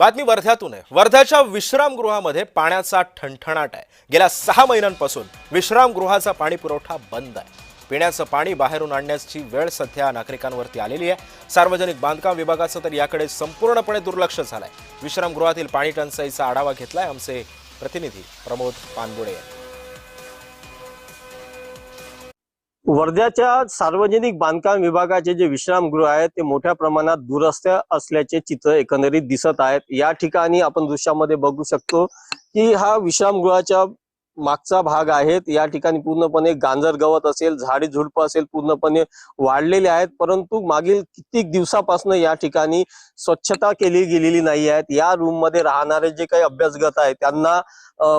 बातमी वर्ध्यातून आहे। वर्ध्याच्या विश्रामगृहामध्ये पाण्याचा ठणठणाट आहे। गेल्या 6 महिन्यांपासून विश्रामगृहाचा पाणी पुरवठा बंद आहे। पिण्याचं पाणी बाहेरून आणण्याची वेळ सध्या नागरिकांवरती आलेली आहे। सार्वजनिक बांधकाम विभागाचं तर याकडे संपूर्णपणे दुर्लक्ष झालंय। विश्रामगृहातील पाणी टंचाईचा आढावा घेतलाय आमचे प्रतिनिधी प्रमोद पानबुडे यांनी। वर्ध्याच्या सार्वजनिक बांधकाम विभागाचे जे विश्रामगृह आहेत ते मोठ्या प्रमाणात दुरस्त असल्याचे चित्र एकंदरीत दिसत आहेत। या ठिकाणी आपण दृश्यामध्ये बघू शकतो की हा विश्रामगृहाच्या मागचा भाग आहे। या ठिकाणी पूर्णपणे गांजर गवत असेल, झाडी झुडपं असेल पूर्णपणे वाढलेले आहेत, परंतु मागील कित्येक दिवसापासून या ठिकाणी स्वच्छता केली गेलेली नाही आहे। या रूम मध्ये राहणारे जे काही अभ्यासगत आहेत त्यांना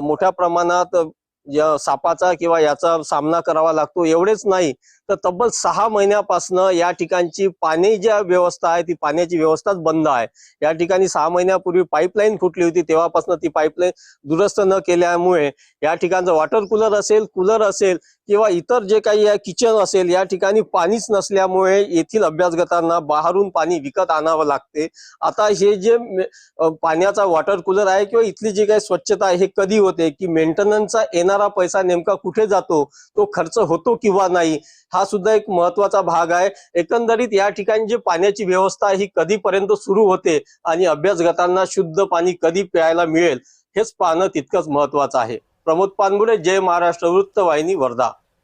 मोठ्या प्रमाणात या सापाचा किंवा याचा सामना करावा लागतो। एवढेच नाही तर तब्बल 6 महिन्यापासून या ठिकाणची पाणी जी व्यवस्था आहे ती पाण्याची व्यवस्थाच बंद आहे। या ठिकाणी 6 महिन्यापूर्वी पाईपलाईन फुटली होती, तेव्हापासून ती पाईपलाईन दुरुस्त न केल्यामुळे या ठिकाणचं वॉटर कूलर असेल किंवा इतर जे काही किचन असेल या ठिकाणी पाणीच नसल्यामुळे येथील अभ्यासगतांना बाहेरून पाणी विकत आणावं लागते। आता हे जे पाण्याचा वॉटर कूलर आहे किंवा इथली जी काही स्वच्छता आहे हे कधी होते, की मेंटेनन्सचा येणारा पैसा नेमका कुठे जातो, तो खर्च होतो किंवा नाही, हा सुद्धा एक महत्त्वाचा भाग आहे। एकंदरीत या ठिकाणी जे पाण्याची व्यवस्था ही कधीपर्यंत सुरू होते आणि अभ्यासगतांना शुद्ध पाणी कधी प्यायला मिळेल हेच पाहणं तितकंच महत्त्वाचं आहे। प्रमोद पानबुडे, जय महाराष्ट्र वृत्तवाहिनी, वर्धा।